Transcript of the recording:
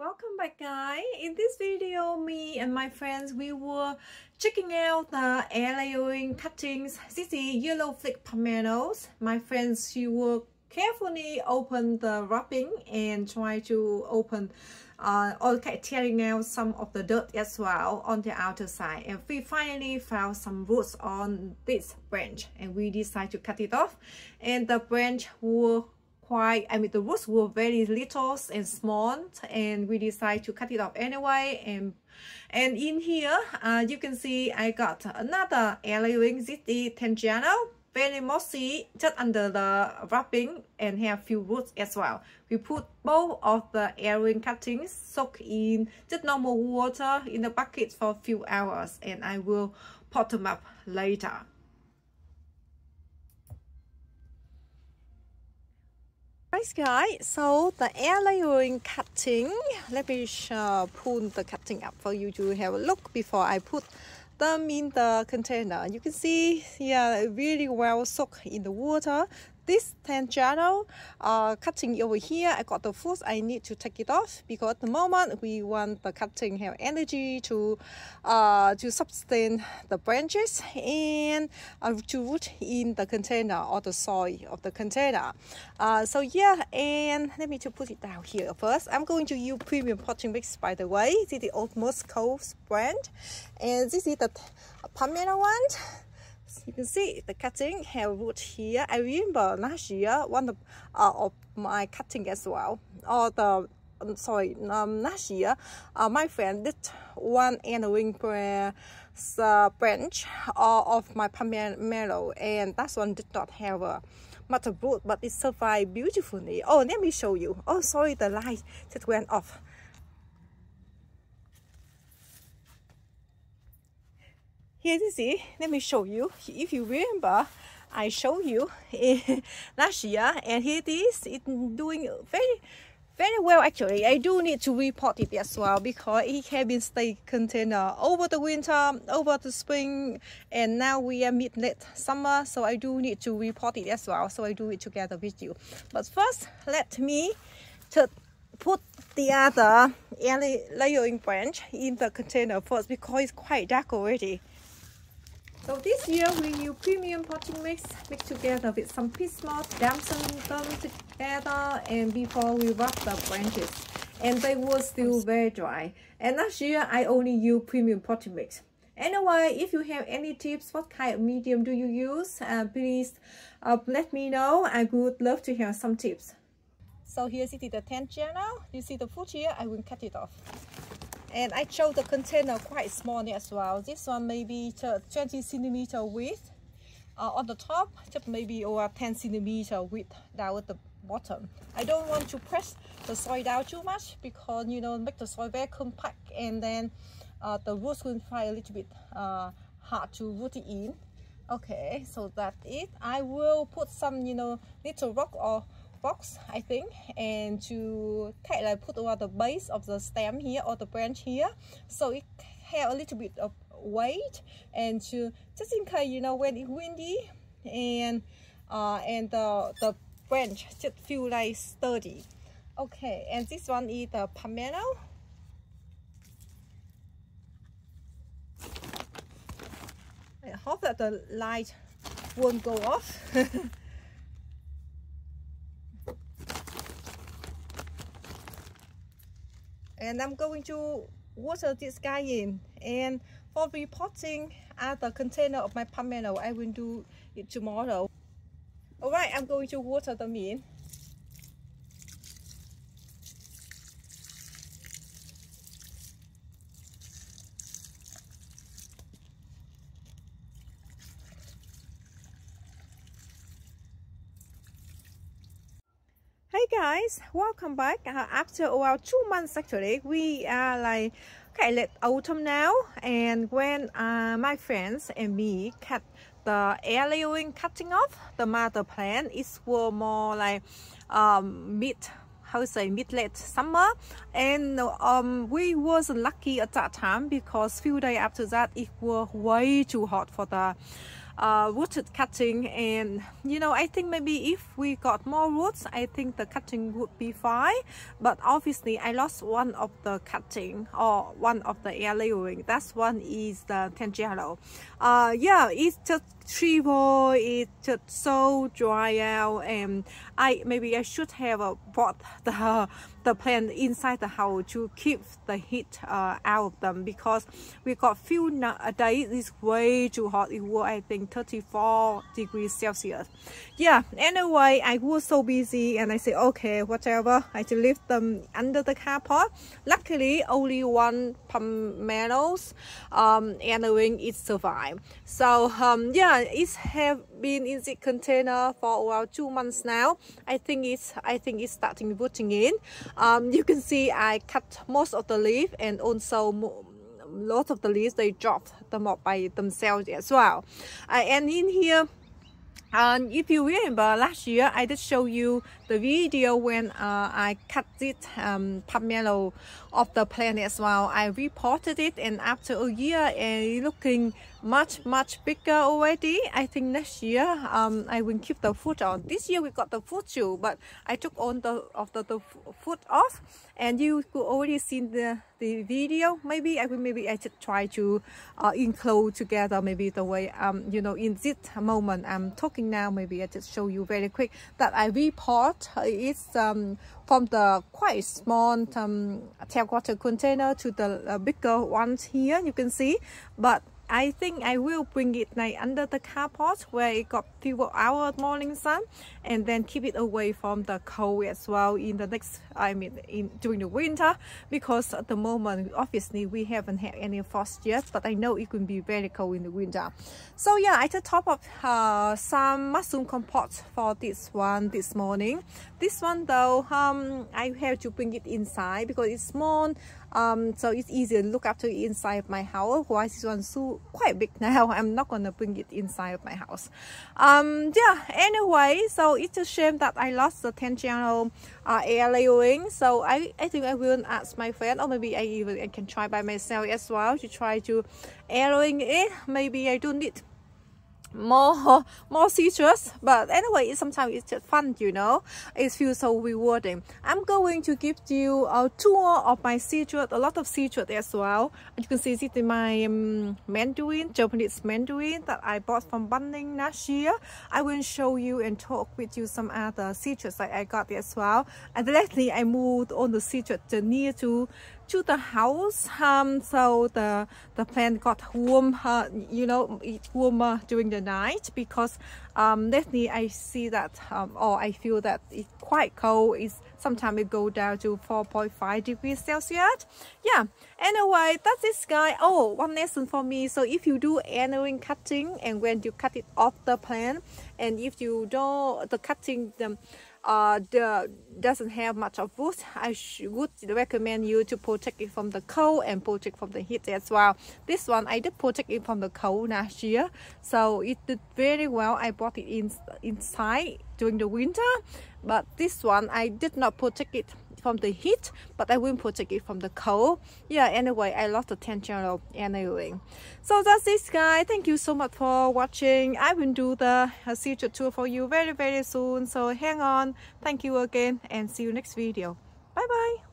Welcome back, guys. In this video, me and my friends, we were checking out the air layering cuttings. This is yellow flick pommelos. My friends, she will carefully open the wrapping and try to open tearing out some of the dirt as well on the outer side. And we finally found some roots on this branch and we decided to cut it off. And the branch were the roots were very little and small, and we decided to cut it off anyway. And in here, you can see I got another air layering. This is tangelo, very mossy, just under the wrapping, and have few roots as well. We put both of the air layering cuttings soak in just normal water in the bucket for a few hours, and I will pot them up later. Right, guys, so the air layering cutting, let me pull the cutting up for you to have a look before I put them in the container. You can see, yeah, really well soaked in the water. This tangelo cutting over here, I got the foot. I need to take it off because at the moment we want the cutting have energy to sustain the branches and to root in the container or the soil of the container. So yeah, and let me to put it down here first. I'm going to use premium potting mix, by the way. This is the Utmost Coast brand, and this is the pummelo one. You can see the cutting have root here. I remember last year one of my cutting as well. Last year my friend did one annual branch of my pummelo, and that one did not have much of root, but it survived beautifully. Oh, let me show you. Oh, sorry, the light just went off. Here you see, let me show you. If you remember, I showed you last year, and here it is. It's doing very well actually. I do need to repot it as well because it has been stay container over the winter, over the spring, and now we are mid-late summer, so I do need to repot it as well. So I do it together with you. But first, let me put the other air layering branch in the container first because it's quite dark already. So this year we use premium potting mix mixed together with some peat moss, dampen them together, and before we wrap the branches, and they were still very dry. And last year I only use premium potting mix. Anyway, if you have any tips, what kind of medium do you use? Please let me know. I would love to hear some tips. So here's the tangelo. You see the foot here? I will cut it off. And I chose the container quite small as well. This one maybe 20 centimeter width on the top, just maybe over 10 centimeter width down at the bottom. I don't want to press the soil down too much because, you know, make the soil very compact, and then the roots will find a little bit hard to root it in. Okay, so that's it. I will put some, you know, little rock or box, I think, and to put over the base of the stem here or the branch here, so it have a little bit of weight, and to just in case, you know, when it's windy and the branch just feel like sturdy. Okay, and this one is the pummelo. I hope that the light won't go off. And I'm going to water this guy in, and for repotting at the container of my pummelo, I will do it tomorrow. Alright, I'm going to water them in. Hey guys, welcome back. After about 2 months actually, we are like late autumn now, and when my friends and me cut the air layering cutting off the mother plant, it was more like mid-late summer, and we was lucky at that time because few days after that it was way too hot for the rooted cutting, and you know, I think maybe if we got more roots, I think the cutting would be fine. But obviously I lost one of the cutting, or one of the air layering. That's one is the tangelo. Yeah, it's just triple, it's just so dry out, and maybe I should have brought the plant inside the house to keep the heat out of them, because we got few days it's way too hot. It was, I think, 34 degrees Celsius. Yeah, anyway, I was so busy and I said, okay, whatever, I should leave them under the carport. Luckily only one pommelos and it survived. So yeah, it have been in the container for around 2 months now. I think it's starting rooting in. You can see I cut most of the leaf, and also lots of the leaves they dropped them up by themselves as well. And in here, if you remember last year, I did show you the video when I cut this pummelo of the plant as well. I reported it, and after a year, and looking much bigger already. I think next year I will keep the foot on. This year we got the foot too, but I took on the foot off, and you could already see the video. Maybe I should try to include together maybe the way you know, in this moment I'm talking now. Maybe I just show you very quick that I report it's from the quite small terracotta container to the bigger ones here, you can see. But I think I will bring it like under the carport where it got few hours morning sun, and then keep it away from the cold as well in the next, during the winter, because at the moment obviously we haven't had any frost yet, but I know it can be very cold in the winter. So yeah, I just top up some mushroom compote for this one this morning. This one though, I have to bring it inside because it's small, so it's easier to look after it inside of my house. Why this one's so quite big now, I'm not gonna bring it inside of my house. Yeah, anyway, so it's a shame that I lost the tangelo air layering. So I think I will ask my friend, or maybe I can try by myself as well to try to air layering it. Maybe I don't need more citrus, but anyway, sometimes it's just fun, you know. It feels so rewarding. I'm going to give you a tour of my citrus, a lot of citrus as well. You can see it in my mandarin, Japanese mandarin that I bought from Bunning last year. I will show you and talk with you some other citrus that I got as well. And lately I moved on the citrus near to the house, so the plant got warm, you know, it's warmer during the night, because lately I see that or I feel that it's quite cold. It's sometimes it go down to 4.5 degrees Celsius. Yeah, anyway, that's this guy. Oh, one lesson for me. So if you do annual cutting, and when you cut it off the plant, and if you don't, the cutting them doesn't have much of wood, I would recommend you to protect it from the cold and protect from the heat as well. This one I did protect it from the cold last year, so it did very well. I brought it inside during the winter, but this one I did not protect it from the heat, but I will protect it from the cold. Yeah, anyway, I lost the tangelo anyway. So that's this guy. Thank you so much for watching. I will do the citrus tour for you very soon, so hang on. Thank you again, and see you next video. Bye bye.